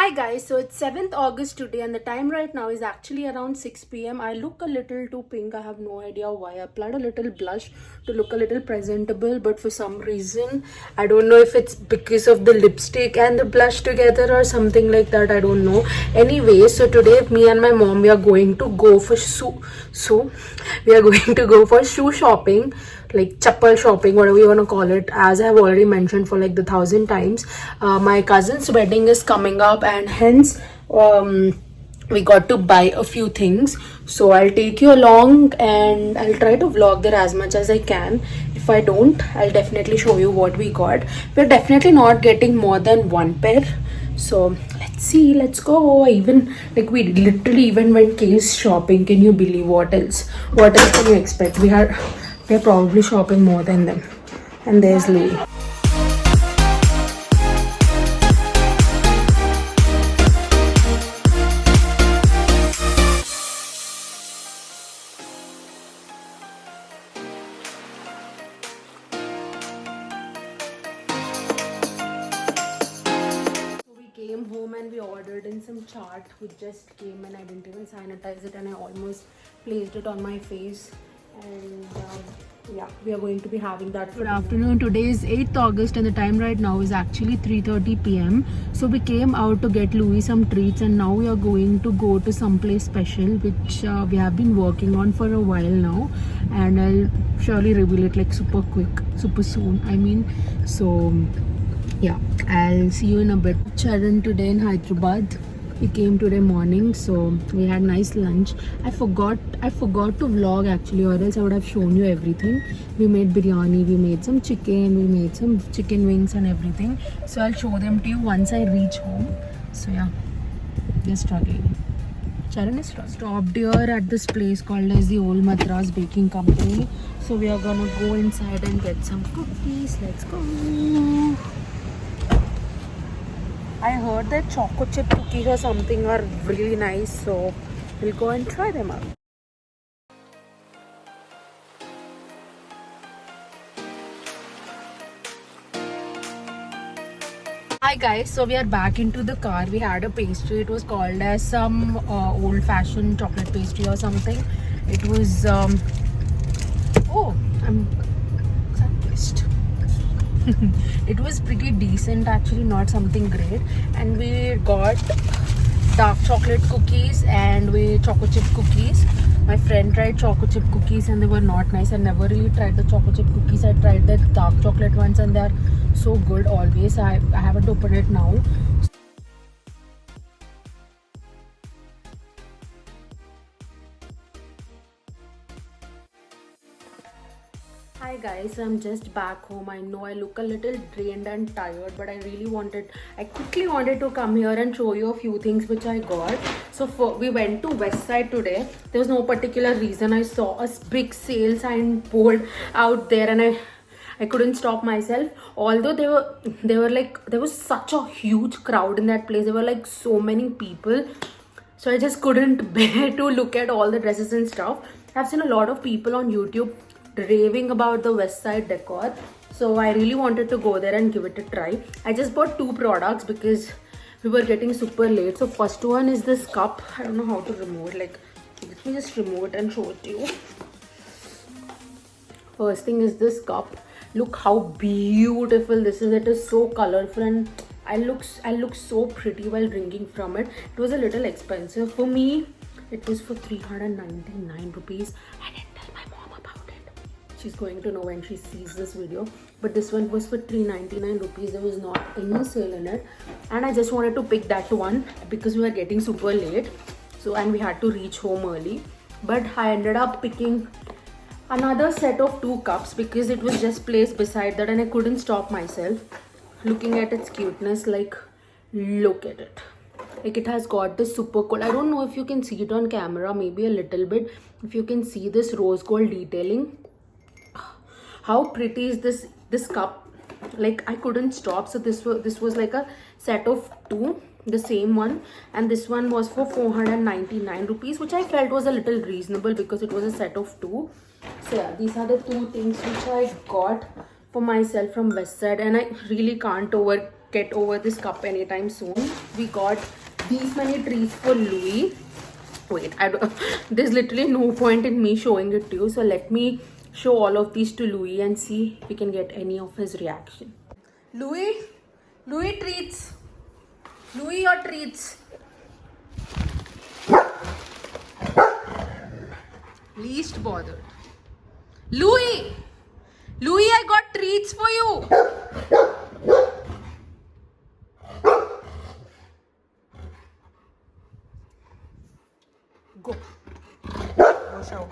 Hi guys, so it's 7th August today and the time right now is actually around 6 p.m. I look a little too pink. I have no idea why. I applied a little blush to look a little presentable, but for some reason, I don't know if it's because of the lipstick and the blush together or something like that. I don't know. Anyway, so today me and my mom, we are going to go for shoe shopping, like chappal shopping, whatever you want to call it. As I've already mentioned for like the 1,000 times, my cousin's wedding is coming up, and hence we got to buy a few things. So I'll take you along and I'll try to vlog there as much as I can. If I don't, I'll definitely show you what we got. We're definitely not getting more than one pair, so let's see, let's go. Even like we literally even went case shopping. Can you believe? What else can you expect? We're probably shopping more than them. And there's Louis. Came home and we ordered in some chaat which just came, and I didn't even sanitize it and I almost placed it on my face. And yeah, we are going to be having that for afternoon. Today is 8th August and the time right now is actually 3:30 p.m. So we came out to get Louis some treats, and now we are going to go to some place special which we have been working on for a while now, and I'll surely reveal it like super quick, super soon, I mean. So yeah, I'll see you in a bit. Charan today in Hyderabad. We came today morning, so we had nice lunch. I forgot to vlog actually, or else I would have shown you everything. We made biryani, we made some chicken, we made some chicken wings and everything. So I'll show them to you once I reach home. So yeah, we're struggling. Charan is stopped here at this place called as the Old Madras Baking Company. So we are gonna go inside and get some cookies. Let's go. I heard that choco chip cookies or something are really nice, so we'll go and try them out. Hi guys, so we are back into the car. We had a pastry. It was called as some old-fashioned chocolate pastry or something. It was I'm pissed. It was pretty decent actually, not something great. And we got dark chocolate cookies and we choco chip cookies. My friend tried choco chip cookies and they were not nice. I never really tried the choco chip cookies. I tried the dark chocolate ones and they are so good always. I haven't opened it now. Hi guys, I'm just back home. I know I look a little drained and tired, but I quickly wanted to come here and show you a few things which I got. So we went to West Side today. There was no particular reason. I saw a big sale sign board out there and I couldn't stop myself. Although there was such a huge crowd in that place. There were like so many people. So I just couldn't bear to look at all the dresses and stuff. I've seen a lot of people on YouTube raving about the West Side decor, so I really wanted to go there and give it a try. I just bought 2 products because we were getting super late. So first one is this cup. I don't know how to remove it. Like, let me just remove it and show it to you. First thing is this cup. Look how beautiful this is. It is so colorful and I look so pretty while drinking from it. It was a little expensive for me. It was for 399 rupees. I didn't tell my mom about it. She's going to know when she sees this video. But this one was for 399 rupees. There was not any sale in it. And I just wanted to pick that one because we were getting super late. So, and we had to reach home early. But I ended up picking another set of 2 cups because it was just placed beside that and I couldn't stop myself looking at its cuteness. Like, look at it. Like, it has got this super cool, I don't know if you can see it on camera, maybe a little bit, if you can see this rose gold detailing. How pretty is this cup? Like, I couldn't stop. So this was like a set of 2, the same one, and this one was for 499 rupees, which I felt was a little reasonable because it was a set of 2. So yeah, these are the 2 things which I got for myself from West Side, and I really can't get over this cup anytime soon. We got these many treats for Louis. Wait, there's literally no point in me showing it to you. So let me show all of these to Louis and see if we can get any of his reaction. Louis treats. Louis, your treats. Least bothered. Louis, I got treats for you. Go. Wash out.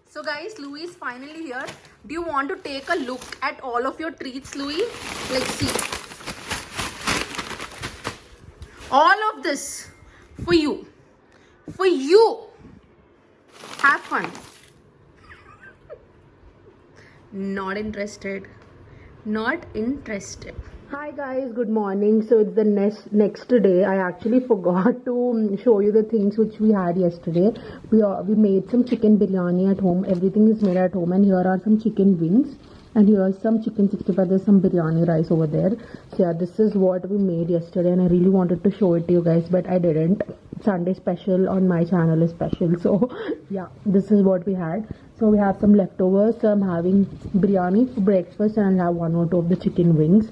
So guys, Louis is finally here. Do you want to take a look at all of your treats, Louis? Let's see. All of this for you. For you. Have fun. Not interested. Not interested. Hi guys, good morning. So it's the next day. I actually forgot to show you the things which we had yesterday. We made some chicken biryani at home. Everything is made at home, and here are some chicken wings. And here's some chicken 65. There's some biryani rice over there. So yeah, this is what we made yesterday, and I really wanted to show it to you guys, but I didn't. Sunday special on my channel is special. So yeah, this is what we had. So we have some leftovers. So I'm having biryani for breakfast, and I'll have 1 or 2 of the chicken wings.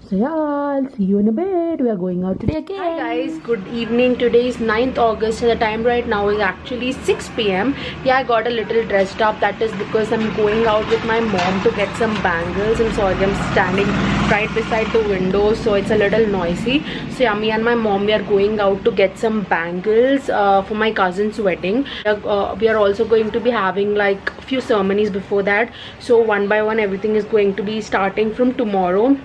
So yeah, I'll see you in a bit. We are going out today again. Hi guys, good evening. Today is 9th August and the time right now is actually 6 p.m. Yeah, I got a little dressed up. That is because I'm going out with my mom to get some bangles. I'm sorry, I'm standing right beside the window, so it's a little noisy. So yeah, me and my mom, we are going out to get some bangles for my cousin's wedding. We are also going to be having like a few ceremonies before that. So one by one, everything is going to be starting from tomorrow.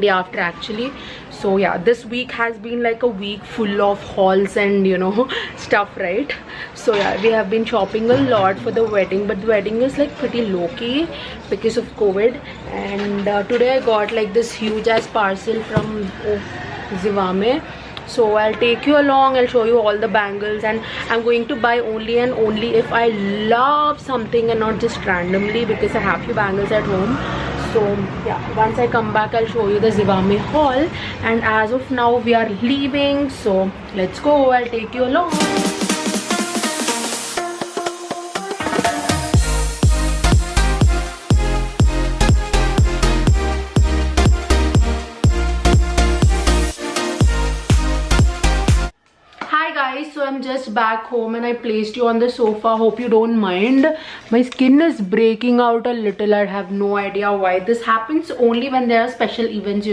Day after actually. So yeah, this week has been like a week full of hauls and stuff, right? So yeah, we have been shopping a lot for the wedding, but the wedding is like pretty low-key because of COVID. And today I got like this huge ass parcel from Zivame. So I'll take you along, I'll show you all the bangles, and I'm going to buy only and only if I love something and not just randomly, because I have few bangles at home. So yeah, once I come back, I'll show you the Zivame haul. And as of now, we are leaving. So let's go. I'll take you along. So I'm just back home and I placed you on the sofa. Hope you don't mind. My skin is breaking out a little. I have no idea why. This happens only when there are special events,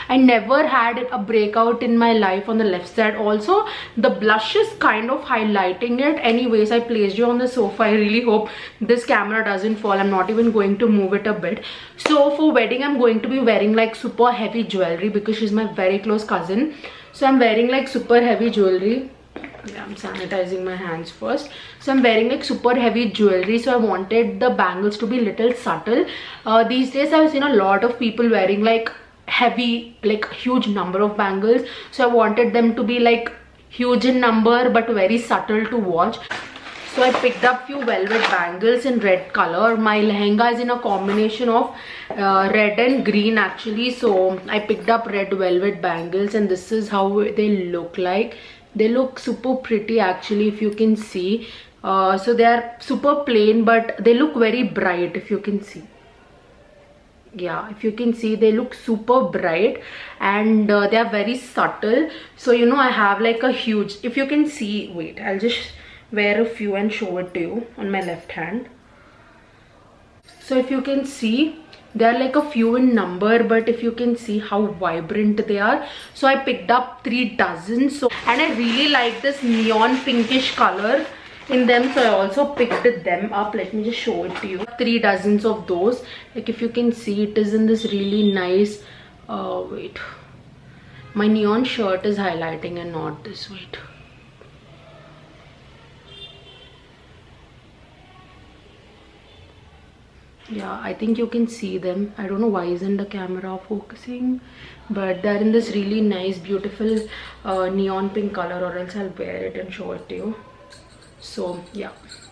I never had a breakout in my life on the left side. Also, the blush is kind of highlighting it. Anyways, I placed you on the sofa. I really hope this camera doesn't fall. I'm not even going to move it a bit. So for wedding, I'm going to be wearing like super heavy jewelry because she's my very close cousin. So I'm wearing like super heavy jewelry. Yeah, I'm sanitizing my hands first. So I'm wearing like super heavy jewelry, so I wanted the bangles to be little subtle. These days I've seen a lot of people wearing like heavy, like huge number of bangles, so I wanted them to be like huge in number but very subtle to watch. So I picked up few velvet bangles in red color. My lehenga is in a combination of red and green actually, so I picked up red velvet bangles, and this is how they look like. They look super pretty actually, if you can see. So they are super plain, but they look very bright, if you can see. Yeah, if you can see, they look super bright, and they are very subtle. So I have like a huge, if you can see, wait, I'll just wear a few and show it to you on my left hand. So if you can see, they are like a few in number, but if you can see how vibrant they are. So I picked up 3 dozen. So, and I really like this neon pinkish color in them, so I also picked them up. Let me just show it to you. 3 dozens of those. Like if you can see, it is in this really nice wait, my neon shirt is highlighting and not this. Wait, yeah, I think you can see them. I don't know why isn't the camera focusing, but they're in this really nice beautiful neon pink color, or else I'll wear it and show it to you. So yeah,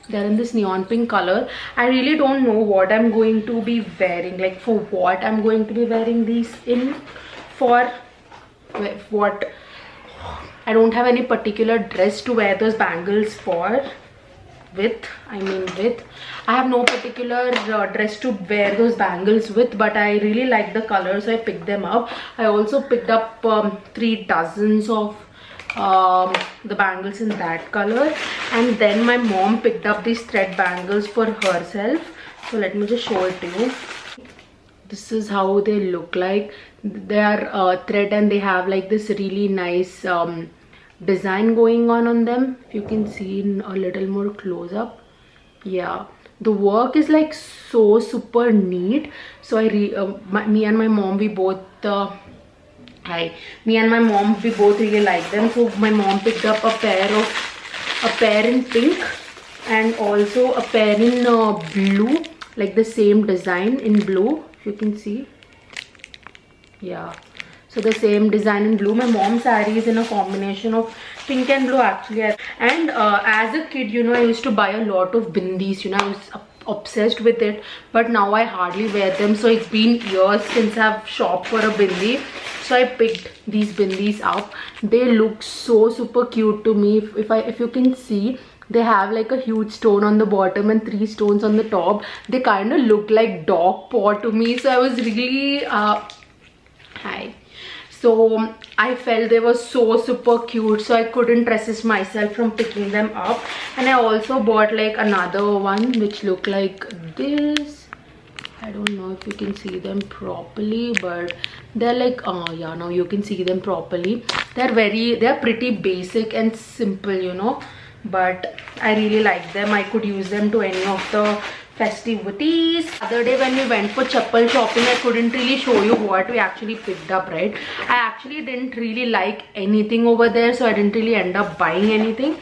they're in this neon pink color. I really don't know what I'm going to be wearing, like for what I'm going to be wearing these in. For what, I don't have any particular dress to wear those bangles for. I have no particular dress to wear those bangles with, but I really like the color, so I picked them up. I also picked up 3 dozens of the bangles in that color, and then my mom picked up these thread bangles for herself. So let me just show it to you. This is how they look like. They are thread, and they have like this really nice design going on them. If you can see in a little more close up, yeah, the work is like so super neat. So me and my mom, we both really like them. So my mom picked up a pair in pink, and also a pair in blue, like the same design in blue, if you can see. Yeah, so the same design in blue. My mom's saree is in a combination of pink and blue actually. And as a kid, you know, I used to buy a lot of bindis, you know, I was obsessed with it, but now I hardly wear them. So it's been years since I've shopped for a bindi, so I picked these bindis up. They look so super cute to me. If you can see, they have like a huge stone on the bottom and 3 stones on the top. They kind of look like dog paw to me, so I was really so I felt they were so super cute, so I couldn't resist myself from picking them up. And I also bought like another one which look like this. I don't know if you can see them properly, but they're like, yeah, now you can see them properly. They're pretty basic and simple, you know, but I really like them. I could use them to any of the festivities. The other day when we went for chappal shopping, I couldn't really show you what we actually picked up, right? I actually didn't really like anything over there, so I didn't really end up buying anything.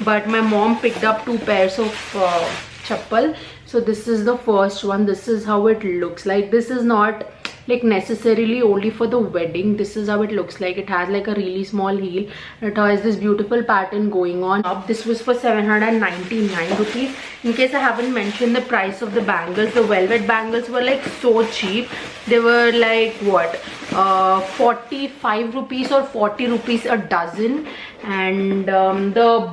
But my mom picked up 2 pairs of chappal. So this is the first one. This is how it looks like. This is not like necessarily only for the wedding. This is how it looks like. It has like a really small heel. It has this beautiful pattern going on. This was for 799 rupees. In case I haven't mentioned the price of the bangles, the velvet bangles were like so cheap. They were like what, 45 rupees or 40 rupees a dozen. And the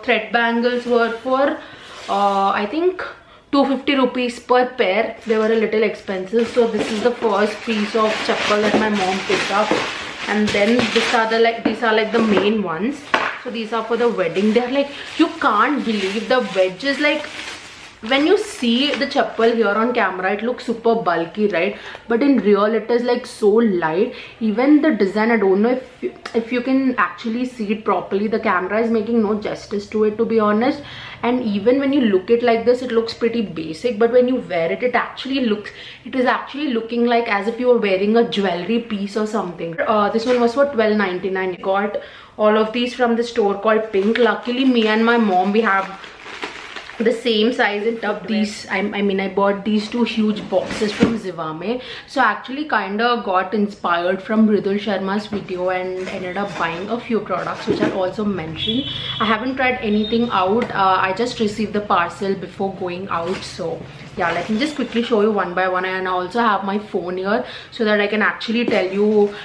thread bangles were for I think 250 rupees per pair. They were a little expensive. So this is the first piece of chappal that my mom picked up, and then these are like the main ones. So these are for the wedding. They're like, you can't believe the wedges. Like when you see the chappal here on camera, it looks super bulky, right? But in real it is like so light. Even the design, I don't know if you can actually see it properly. The camera is making no justice to it, to be honest. And even when you look it like this, it looks pretty basic, but when you wear it, it is actually looking like as if you were wearing a jewelry piece or something. This one was for 12.99. Got all of these from the store called Pink. Luckily me and my mom, we have the same size in tub. These I bought these 2 huge boxes from Zivame. So I actually kind of got inspired from Mridul Sharma's video and ended up buying a few products which I'll also mention. I haven't tried anything out. I just received the parcel before going out. So yeah, let me just quickly show you one by one. And I also have my phone here so that I can actually tell you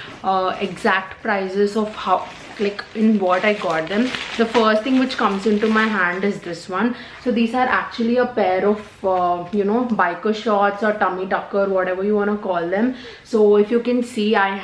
exact prices of how, like in what I got them. The first thing which comes into my hand is this one. So these are actually a pair of you know, biker shorts or tummy tucker, whatever you want to call them. So if you can see, I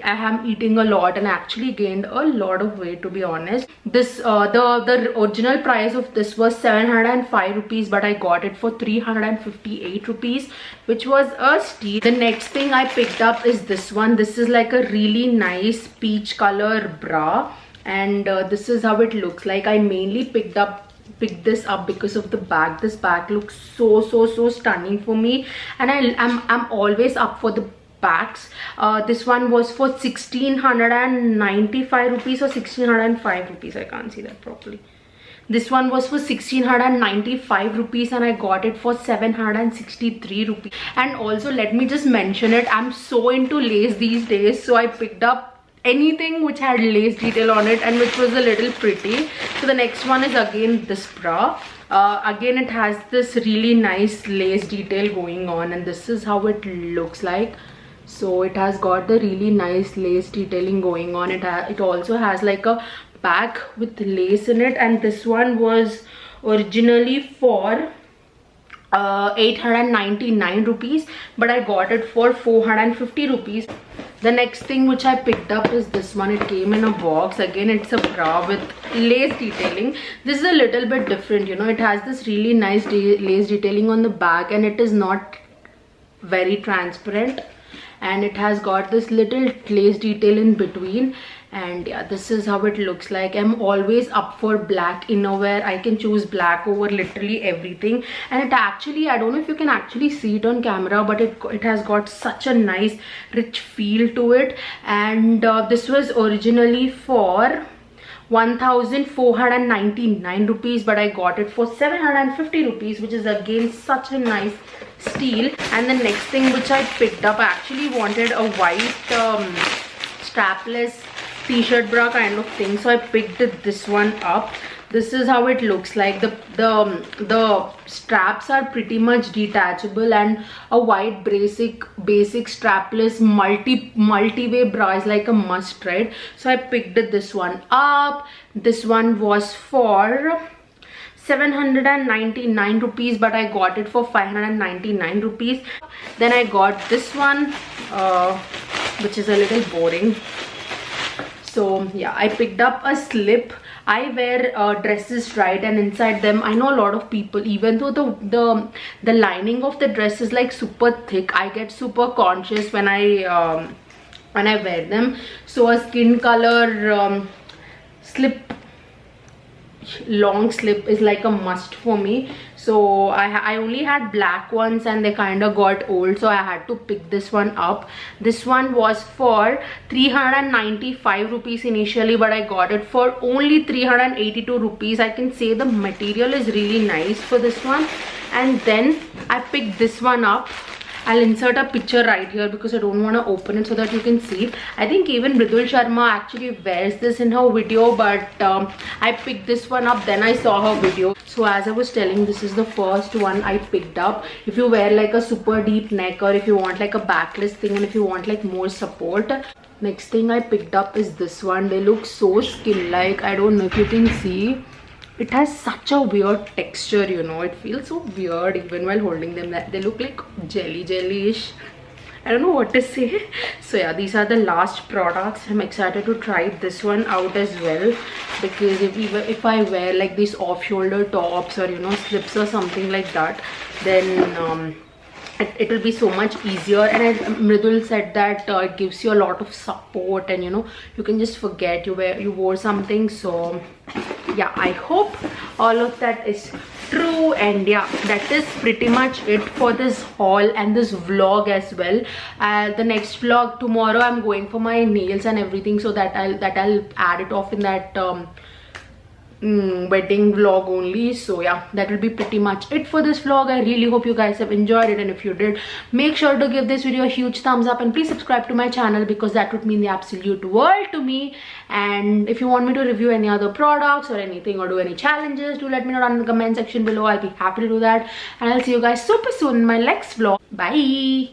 am eating a lot and I actually gained a lot of weight, to be honest. This the original price of this was 705 rupees, but I got it for 358 rupees, which was a steal. The next thing I picked up is this one. This is like a really nice peach color bra, and this is how it looks like. I mainly picked this up because of the bag. This bag looks so stunning for me, and I'm always up for the bags. This one was for 1695 rupees or 1605 rupees. I can't see that properly. This one was for 1695 rupees and I got it for 763 rupees. And also let me just mention it, I'm so into lace these days, so I picked up anything which had lace detail on it and which was a little pretty. So the next one is again this bra. Again it has this really nice lace detail going on, and this is how it looks like. So it has got the really nice lace detailing going on. It also has like a back with lace in it, and this one was originally for 899 rupees, but I got it for 450 rupees. The next thing which I picked up is this one. It came in a box. Again, it's a bra with lace detailing. This is a little bit different, you know. It has this really nice lace detailing on the back, and it is not very transparent, and it has got this little lace detail in between. And yeah, this is how it looks like. I'm always up for black innerwear. I can choose black over literally everything, and it actually, I don't know if you can actually see it on camera, but it has got such a nice rich feel to it. And this was originally for 1499 rupees, but I got it for 750 rupees, which is again such a nice steal. And the next thing which I picked up, I actually wanted a white strapless t-shirt bra kind of thing, so I picked this one up. This is how it looks like. The straps are pretty much detachable, and a white basic strapless multi-way bra is like a must, right? So I picked this one up. This one was for 799 rupees, but I got it for 599 rupees. Then I got this one, which is a little boring. So yeah, I picked up a slip. I wear dresses, right, and inside them I know a lot of people, even though the lining of the dress is like super thick, I get super conscious when I wear them. So a skin color slip, long slip is like a must for me. So I only had black ones and they kind of got old, so I had to pick this one up. This one was for 395 rupees initially, but I got it for only 382 rupees. I can say the material is really nice for this one. And then I picked this one up. I'll insert a picture right here because I don't want to open it so that you can see. I think even Mridul Sharma actually wears this in her video, but I picked this one up, then I saw her video. So as I was telling, this is the first one I picked up. If you wear like a super deep neck, or if you want like a backless thing, and if you want like more support. Next thing I picked up is this one. They look so skin-like. I don't know if you can see. It has such a weird texture, you know. It feels so weird even while holding them. They look like jelly-ish. I don't know what to say. So yeah, these are the last products. I'm excited to try this one out as well, because if I wear like these off-shoulder tops, or you know, slips or something like that, then it will be so much easier. And Mridul said that it gives you a lot of support, and you know, you can just forget you wore something. So yeah, I hope all of that is true. And yeah, that is pretty much it for this haul and this vlog as well. The next vlog tomorrow, I'm going for my nails and everything, so that I'll add it off in that wedding vlog only. So yeah, that will be pretty much it for this vlog. I really hope you guys have enjoyed it, and if you did, make sure to give this video a huge thumbs up, and please subscribe to my channel, because that would mean the absolute world to me. And if you want me to review any other products or anything, or do any challenges, do let me know down in the comment section below. I'll be happy to do that, and I'll see you guys super soon in my next vlog. Bye.